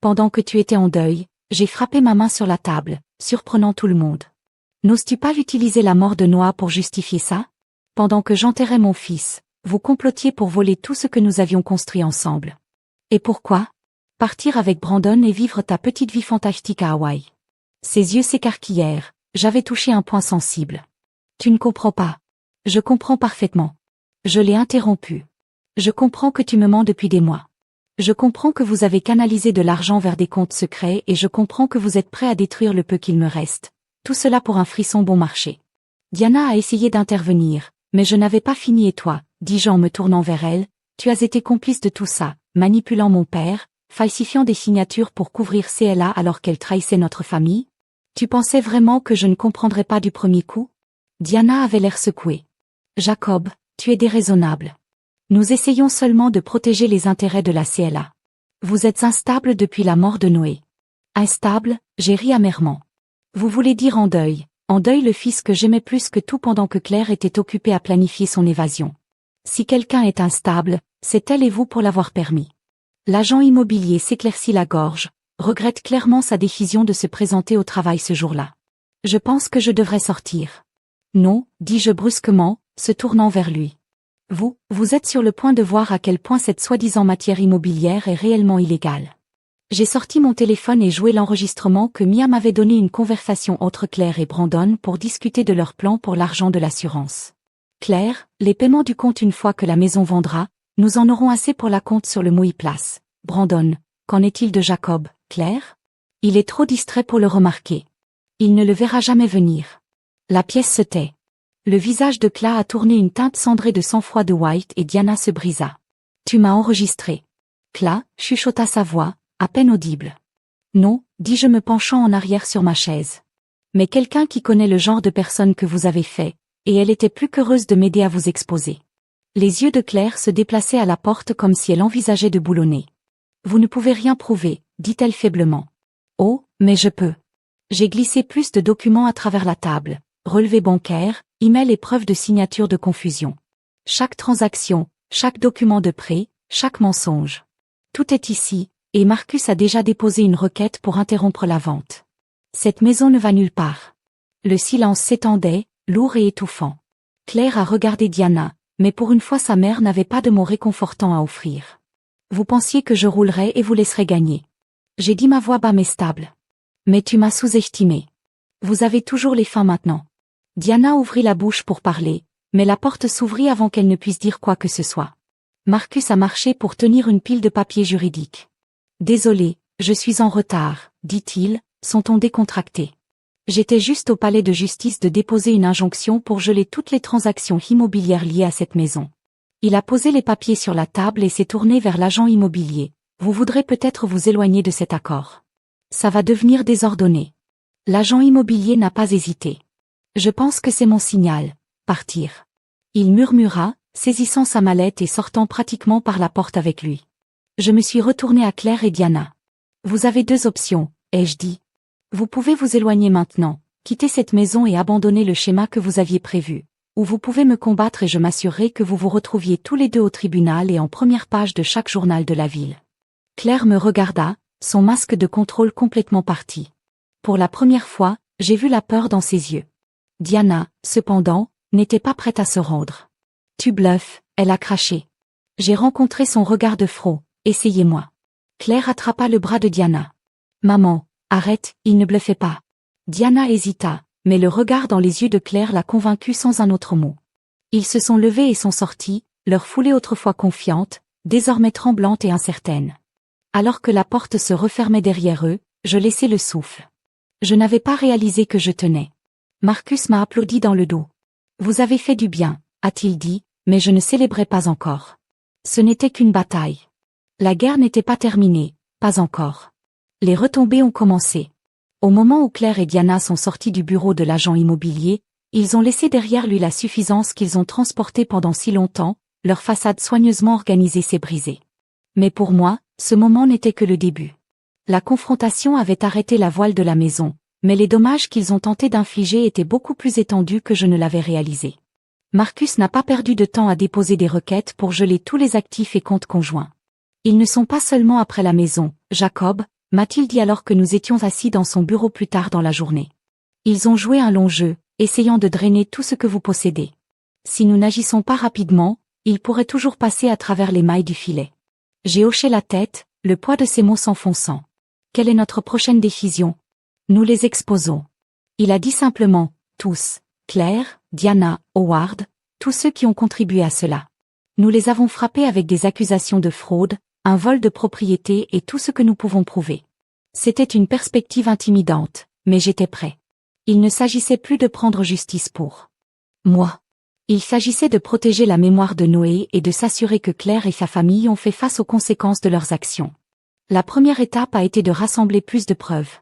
Pendant que tu étais en deuil, j'ai frappé ma main sur la table, surprenant tout le monde. N'oses-tu pas utiliser la mort de Noah pour justifier ça? Pendant que j'enterrais mon fils, vous complotiez pour voler tout ce que nous avions construit ensemble. Et pourquoi? Partir avec Brandon et vivre ta petite vie fantastique à Hawaï. » Ses yeux s'écarquillèrent, j'avais touché un point sensible. « Tu ne comprends pas. » « Je comprends parfaitement. » Je l'ai interrompu. « Je comprends que tu me mens depuis des mois. Je comprends que vous avez canalisé de l'argent vers des comptes secrets et je comprends que vous êtes prêt à détruire le peu qu'il me reste. Tout cela pour un frisson bon marché. » Diana a essayé d'intervenir, mais je n'avais pas fini et toi, dis-je en me tournant vers elle, tu as été complice de tout ça, manipulant mon père, falsifiant des signatures pour couvrir CLA alors qu'elle trahissait notre famille? Tu pensais vraiment que je ne comprendrais pas du premier coup? Diana avait l'air secouée. Jacob, tu es déraisonnable. Nous essayons seulement de protéger les intérêts de la CLA. Vous êtes instable depuis la mort de Noé. Instable, j'ai ri amèrement. Vous voulez dire en deuil le fils que j'aimais plus que tout pendant que Claire était occupée à planifier son évasion. Si quelqu'un est instable, c'est elle et vous pour l'avoir permis. L'agent immobilier s'éclaircit la gorge, regrette clairement sa décision de se présenter au travail ce jour-là. Je pense que je devrais sortir. Non, dis-je brusquement, se tournant vers lui. Vous êtes sur le point de voir à quel point cette soi-disant matière immobilière est réellement illégale. J'ai sorti mon téléphone et joué l'enregistrement que Mia m'avait donné une conversation entre Claire et Brandon pour discuter de leur plan pour l'argent de l'assurance. Claire, les paiements du compte une fois que la maison vendra, nous en aurons assez pour la compte sur le Mouille Place. Brandon, qu'en est-il de Jacob, Claire? Il est trop distrait pour le remarquer. Il ne le verra jamais venir. La pièce se tait. Le visage de Claire a tourné une teinte cendrée de sang-froid de White et Diana se brisa. Tu m'as enregistré. Claire chuchota sa voix, à peine audible. Non, dis-je me penchant en arrière sur ma chaise. Mais quelqu'un qui connaît le genre de personne que vous avez fait, et elle était plus qu'heureuse de m'aider à vous exposer. Les yeux de Claire se déplaçaient à la porte comme si elle envisageait de boulonner. Vous ne pouvez rien prouver, dit-elle faiblement. Oh, mais je peux. J'ai glissé plus de documents à travers la table, relevés bancaires, emails et preuves de signature de confusion. Chaque transaction, chaque document de prêt, chaque mensonge. Tout est ici, et Marcus a déjà déposé une requête pour interrompre la vente. Cette maison ne va nulle part. Le silence s'étendait, lourd et étouffant. Claire a regardé Diana, mais pour une fois sa mère n'avait pas de mots réconfortants à offrir. Vous pensiez que je roulerais et vous laisserais gagner. J'ai dit ma voix bas mais stable. Mais tu m'as sous-estimé. Vous avez toujours les fins maintenant. Diana ouvrit la bouche pour parler, mais la porte s'ouvrit avant qu'elle ne puisse dire quoi que ce soit. Marcus a marché pour tenir une pile de papiers juridiques. Désolé, je suis en retard, dit-il, son ton décontracté. J'étais juste au palais de justice de déposer une injonction pour geler toutes les transactions immobilières liées à cette maison. Il a posé les papiers sur la table et s'est tourné vers l'agent immobilier. Vous voudrez peut-être vous éloigner de cet accord. Ça va devenir désordonné. L'agent immobilier n'a pas hésité. Je pense que c'est mon signal. Partir. Il murmura, saisissant sa mallette et sortant pratiquement par la porte avec lui. Je me suis retourné à Claire et Diana. Vous avez deux options, ai-je dit. Vous pouvez vous éloigner maintenant, quitter cette maison et abandonner le schéma que vous aviez prévu. Ou vous pouvez me combattre et je m'assurerai que vous vous retrouviez tous les deux au tribunal et en première page de chaque journal de la ville. Claire me regarda, son masque de contrôle complètement parti. Pour la première fois, j'ai vu la peur dans ses yeux. Diana, cependant, n'était pas prête à se rendre. Tu bluffes, elle a craché. J'ai rencontré son regard de front, essayez-moi. Claire attrapa le bras de Diana. Maman, arrête, il ne bluffait pas. Diana hésita, mais le regard dans les yeux de Claire l'a convaincue sans un autre mot. Ils se sont levés et sont sortis, leur foulée autrefois confiante, désormais tremblante et incertaine. Alors que la porte se refermait derrière eux, je laissai le souffle. Je n'avais pas réalisé que je tenais. Marcus m'a applaudi dans le dos. Vous avez fait du bien, a-t-il dit, mais je ne célébrais pas encore. Ce n'était qu'une bataille. La guerre n'était pas terminée, pas encore. Les retombées ont commencé. Au moment où Claire et Diana sont sortis du bureau de l'agent immobilier, ils ont laissé derrière lui la suffisance qu'ils ont transportée pendant si longtemps, leur façade soigneusement organisée s'est brisée. Mais pour moi, ce moment n'était que le début. La confrontation avait arrêté la voile de la maison, mais les dommages qu'ils ont tenté d'infliger étaient beaucoup plus étendus que je ne l'avais réalisé. Marcus n'a pas perdu de temps à déposer des requêtes pour geler tous les actifs et comptes conjoints. Ils ne sont pas seulement après la maison, Jacob, m'a-t-il dit alors que nous étions assis dans son bureau plus tard dans la journée. Ils ont joué un long jeu, essayant de drainer tout ce que vous possédez. Si nous n'agissons pas rapidement, ils pourraient toujours passer à travers les mailles du filet. J'ai hoché la tête, le poids de ces mots s'enfonçant. Quelle est notre prochaine décision? Nous les exposons. Il a dit simplement, tous, Claire, Diana, Howard, tous ceux qui ont contribué à cela. Nous les avons frappés avec des accusations de fraude, un vol de propriété et tout ce que nous pouvons prouver. C'était une perspective intimidante, mais j'étais prêt. Il ne s'agissait plus de prendre justice pour moi. Il s'agissait de protéger la mémoire de Noé et de s'assurer que Claire et sa famille ont fait face aux conséquences de leurs actions. La première étape a été de rassembler plus de preuves.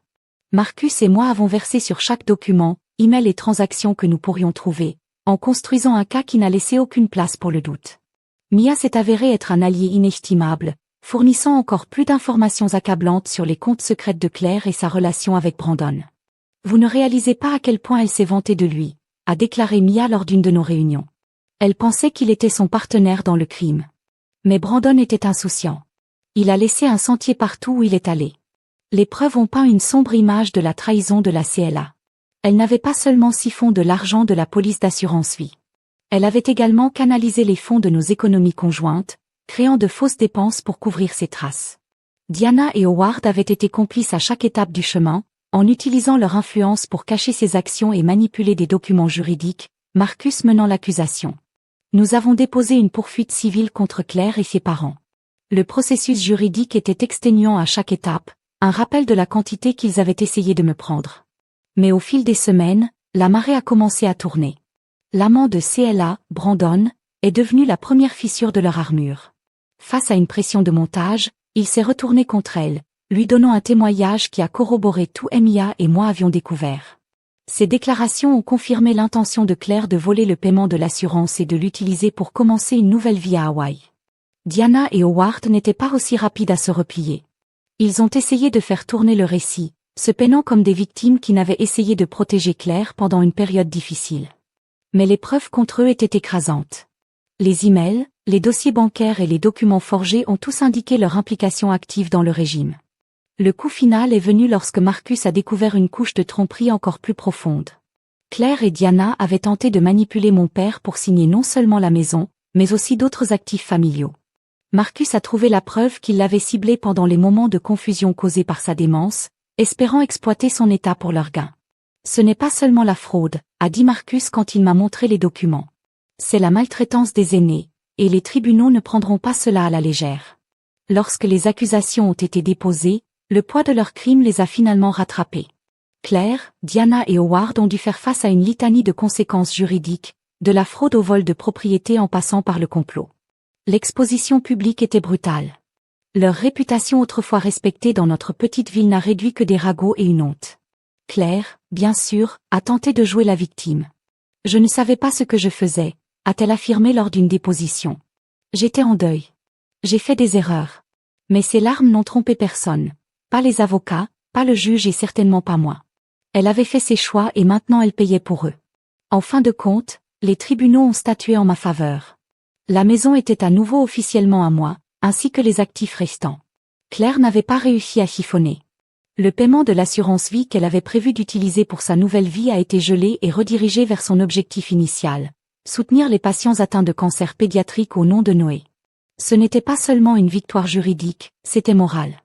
Marcus et moi avons versé sur chaque document, email et transaction que nous pourrions trouver, en construisant un cas qui n'a laissé aucune place pour le doute. Mia s'est avérée être un allié inestimable, fournissant encore plus d'informations accablantes sur les comptes secrets de Claire et sa relation avec Brandon. Vous ne réalisez pas à quel point elle s'est vantée de lui, a déclaré Mia lors d'une de nos réunions. Elle pensait qu'il était son partenaire dans le crime. Mais Brandon était insouciant. Il a laissé un sentier partout où il est allé. Les preuves ont peint une sombre image de la trahison de la CLA. Elle n'avait pas seulement siphon de l'argent de la police d'assurance vie. Elle avait également canalisé les fonds de nos économies conjointes, créant de fausses dépenses pour couvrir ses traces. Diana et Howard avaient été complices à chaque étape du chemin, en utilisant leur influence pour cacher ses actions et manipuler des documents juridiques, Marcus menant l'accusation. Nous avons déposé une poursuite civile contre Claire et ses parents. Le processus juridique était exténuant à chaque étape, un rappel de la quantité qu'ils avaient essayé de me prendre. Mais au fil des semaines, la marée a commencé à tourner. L'amant de CLA, Brandon, est devenu la première fissure de leur armure. Face à une pression de montage, il s'est retourné contre elle, lui donnant un témoignage qui a corroboré tout Mia et moi avions découvert. Ces déclarations ont confirmé l'intention de Claire de voler le paiement de l'assurance et de l'utiliser pour commencer une nouvelle vie à Hawaï. Diana et Howard n'étaient pas aussi rapides à se replier. Ils ont essayé de faire tourner le récit, se peinant comme des victimes qui n'avaient essayé de protéger Claire pendant une période difficile. Mais les preuves contre eux étaient écrasantes. Les emails, les dossiers bancaires et les documents forgés ont tous indiqué leur implication active dans le régime. Le coup final est venu lorsque Marcus a découvert une couche de tromperie encore plus profonde. Claire et Diana avaient tenté de manipuler mon père pour signer non seulement la maison, mais aussi d'autres actifs familiaux. Marcus a trouvé la preuve qu'il l'avait ciblé pendant les moments de confusion causés par sa démence, espérant exploiter son état pour leur gain. Ce n'est pas seulement la fraude, a dit Marcus quand il m'a montré les documents. C'est la maltraitance des aînés, et les tribunaux ne prendront pas cela à la légère. Lorsque les accusations ont été déposées, le poids de leurs crimes les a finalement rattrapés. Claire, Diana et Howard ont dû faire face à une litanie de conséquences juridiques, de la fraude au vol de propriété en passant par le complot. L'exposition publique était brutale. Leur réputation autrefois respectée dans notre petite ville n'a réduit que des ragots et une honte. Claire, bien sûr, a tenté de jouer la victime. Je ne savais pas ce que je faisais, a-t-elle affirmé lors d'une déposition. J'étais en deuil. J'ai fait des erreurs. Mais ces larmes n'ont trompé personne. Pas les avocats, pas le juge et certainement pas moi. Elle avait fait ses choix et maintenant elle payait pour eux. En fin de compte, les tribunaux ont statué en ma faveur. La maison était à nouveau officiellement à moi, ainsi que les actifs restants. Claire n'avait pas réussi à chiffonner. Le paiement de l'assurance vie qu'elle avait prévu d'utiliser pour sa nouvelle vie a été gelé et redirigé vers son objectif initial, soutenir les patients atteints de cancer pédiatrique au nom de Noé. Ce n'était pas seulement une victoire juridique, c'était moral.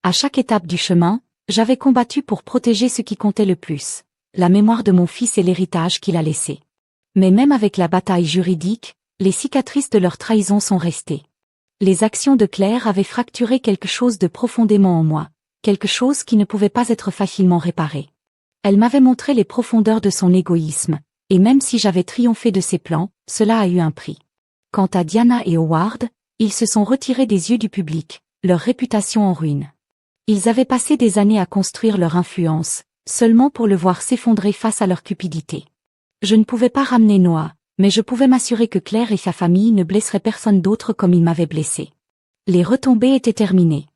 À chaque étape du chemin, j'avais combattu pour protéger ce qui comptait le plus, la mémoire de mon fils et l'héritage qu'il a laissé. Mais même avec la bataille juridique, les cicatrices de leur trahison sont restées. Les actions de Claire avaient fracturé quelque chose de profondément en moi, quelque chose qui ne pouvait pas être facilement réparé. Elle m'avait montré les profondeurs de son égoïsme, et même si j'avais triomphé de ses plans, cela a eu un prix. Quant à Diana et Howard, ils se sont retirés des yeux du public, leur réputation en ruine. Ils avaient passé des années à construire leur influence, seulement pour le voir s'effondrer face à leur cupidité. Je ne pouvais pas ramener Noah, mais je pouvais m'assurer que Claire et sa famille ne blesseraient personne d'autre comme ils m'avaient blessé. Les retombées étaient terminées.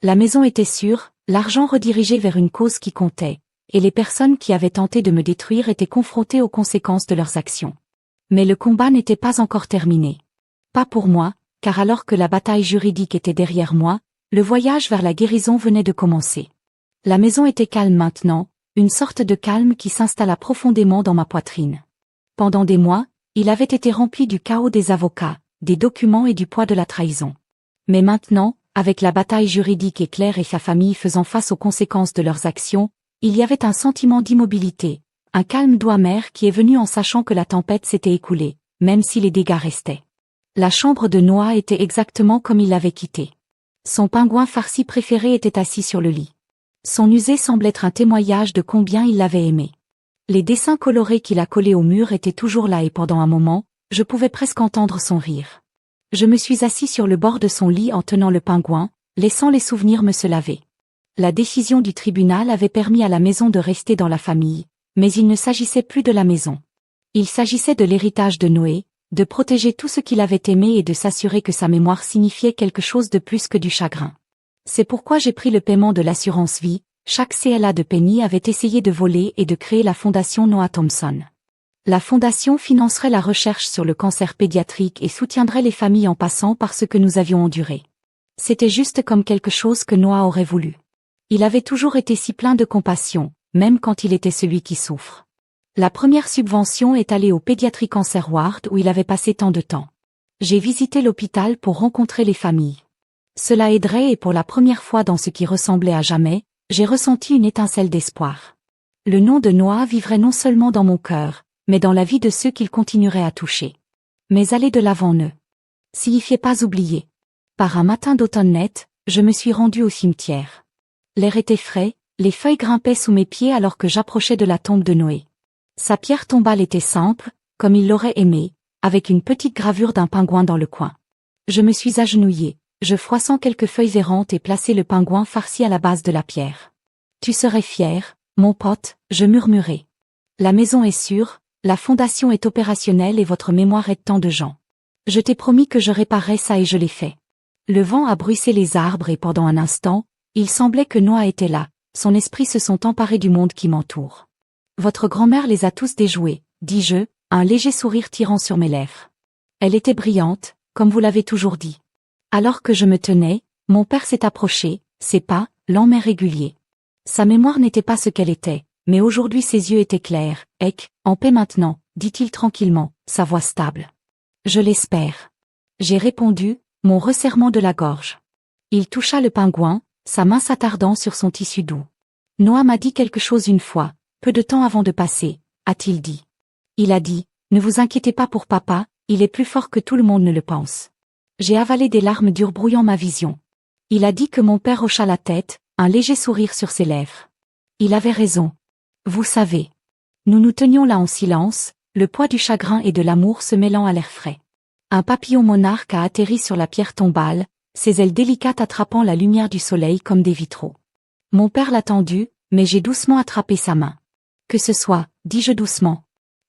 La maison était sûre, l'argent redirigé vers une cause qui comptait, et les personnes qui avaient tenté de me détruire étaient confrontées aux conséquences de leurs actions. Mais le combat n'était pas encore terminé. Pas pour moi, car alors que la bataille juridique était derrière moi, le voyage vers la guérison venait de commencer. La maison était calme maintenant, une sorte de calme qui s'installa profondément dans ma poitrine. Pendant des mois, il avait été rempli du chaos des avocats, des documents et du poids de la trahison. Mais maintenant, avec la bataille juridique et Claire et sa famille faisant face aux conséquences de leurs actions, il y avait un sentiment d'immobilité, un calme doux amer qui est venu en sachant que la tempête s'était écoulée, même si les dégâts restaient. La chambre de Noah était exactement comme il l'avait quittée. Son pingouin farci préféré était assis sur le lit. Son usée semblait être un témoignage de combien il l'avait aimé. Les dessins colorés qu'il a collés au mur étaient toujours là et pendant un moment, je pouvais presque entendre son rire. Je me suis assis sur le bord de son lit en tenant le pingouin, laissant les souvenirs me se laver. La décision du tribunal avait permis à la maison de rester dans la famille, mais il ne s'agissait plus de la maison. Il s'agissait de l'héritage de Noé, de protéger tout ce qu'il avait aimé et de s'assurer que sa mémoire signifiait quelque chose de plus que du chagrin. C'est pourquoi j'ai pris le paiement de l'assurance vie. Chaque CLA de Penny avait essayé de voler et de créer la fondation Noah Thompson. La fondation financerait la recherche sur le cancer pédiatrique et soutiendrait les familles en passant par ce que nous avions enduré. C'était juste comme quelque chose que Noah aurait voulu. Il avait toujours été si plein de compassion, même quand il était celui qui souffre. La première subvention est allée au Pediatric Cancer Ward où il avait passé tant de temps. J'ai visité l'hôpital pour rencontrer les familles. Cela aiderait et pour la première fois dans ce qui ressemblait à jamais, j'ai ressenti une étincelle d'espoir. Le nom de Noah vivrait non seulement dans mon cœur, mais dans la vie de ceux qu'il continuerait à toucher. Mais aller de l'avant ne signifiait pas oublier. Par un matin d'automne net, je me suis rendu au cimetière. L'air était frais, les feuilles grimpaient sous mes pieds alors que j'approchais de la tombe de Noé. Sa pierre tombale était simple, comme il l'aurait aimé, avec une petite gravure d'un pingouin dans le coin. Je me suis agenouillé, je froissant quelques feuilles errantes et placé le pingouin farci à la base de la pierre. Tu serais fier, mon pote, je murmurai. La maison est sûre, la fondation est opérationnelle et votre mémoire aide tant de gens. Je t'ai promis que je réparerais ça et je l'ai fait. Le vent a bruissé les arbres et pendant un instant, il semblait que Noah était là, son esprit se sont emparés du monde qui m'entoure. Votre grand-mère les a tous déjoués, dis-je, un léger sourire tirant sur mes lèvres. Elle était brillante, comme vous l'avez toujours dit. Alors que je me tenais, mon père s'est approché, ses pas, lents mais réguliers. Sa mémoire n'était pas ce qu'elle était, mais aujourd'hui ses yeux étaient clairs. En paix maintenant, dit-il tranquillement, sa voix stable. Je l'espère. J'ai répondu, mon resserrement de la gorge. Il toucha le pingouin, sa main s'attardant sur son tissu doux. Noah m'a dit quelque chose une fois, peu de temps avant de passer, a-t-il dit. Il a dit, ne vous inquiétez pas pour papa, il est plus fort que tout le monde ne le pense. J'ai avalé des larmes dures brouillant ma vision. Il a dit que mon père hocha la tête, un léger sourire sur ses lèvres. Il avait raison. Vous savez. Nous nous tenions là en silence, le poids du chagrin et de l'amour se mêlant à l'air frais. Un papillon monarque a atterri sur la pierre tombale, ses ailes délicates attrapant la lumière du soleil comme des vitraux. Mon père l'a tendu, mais j'ai doucement attrapé sa main. Que ce soit, dis-je doucement.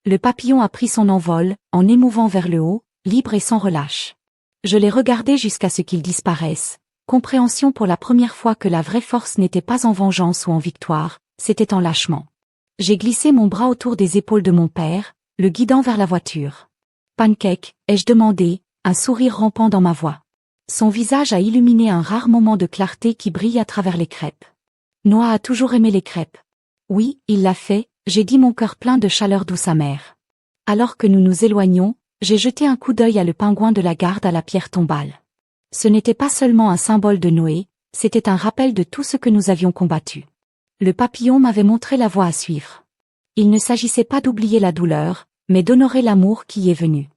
Le papillon a pris son envol, en émouvant vers le haut, libre et sans relâche. Je l'ai regardé jusqu'à ce qu'il disparaisse. Compréhension pour la première fois que la vraie force n'était pas en vengeance ou en victoire, c'était en lâchement. J'ai glissé mon bras autour des épaules de mon père, le guidant vers la voiture. Pancake, ai-je demandé, un sourire rampant dans ma voix. Son visage a illuminé un rare moment de clarté qui brille à travers les crêpes. Noah a toujours aimé les crêpes. Oui, il l'a fait, j'ai dit mon cœur plein de chaleur douce amère. Alors que nous nous éloignions, j'ai jeté un coup d'œil à le pingouin de la garde à la pierre tombale. Ce n'était pas seulement un symbole de Noé, c'était un rappel de tout ce que nous avions combattu. Le papillon m'avait montré la voie à suivre. Il ne s'agissait pas d'oublier la douleur, mais d'honorer l'amour qui y est venu.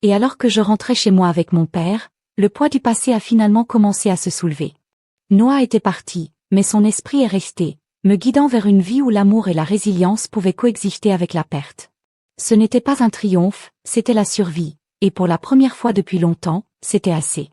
Et alors que je rentrais chez moi avec mon père, le poids du passé a finalement commencé à se soulever. Noah était parti, mais son esprit est resté, me guidant vers une vie où l'amour et la résilience pouvaient coexister avec la perte. Ce n'était pas un triomphe, c'était la survie, et pour la première fois depuis longtemps, c'était assez.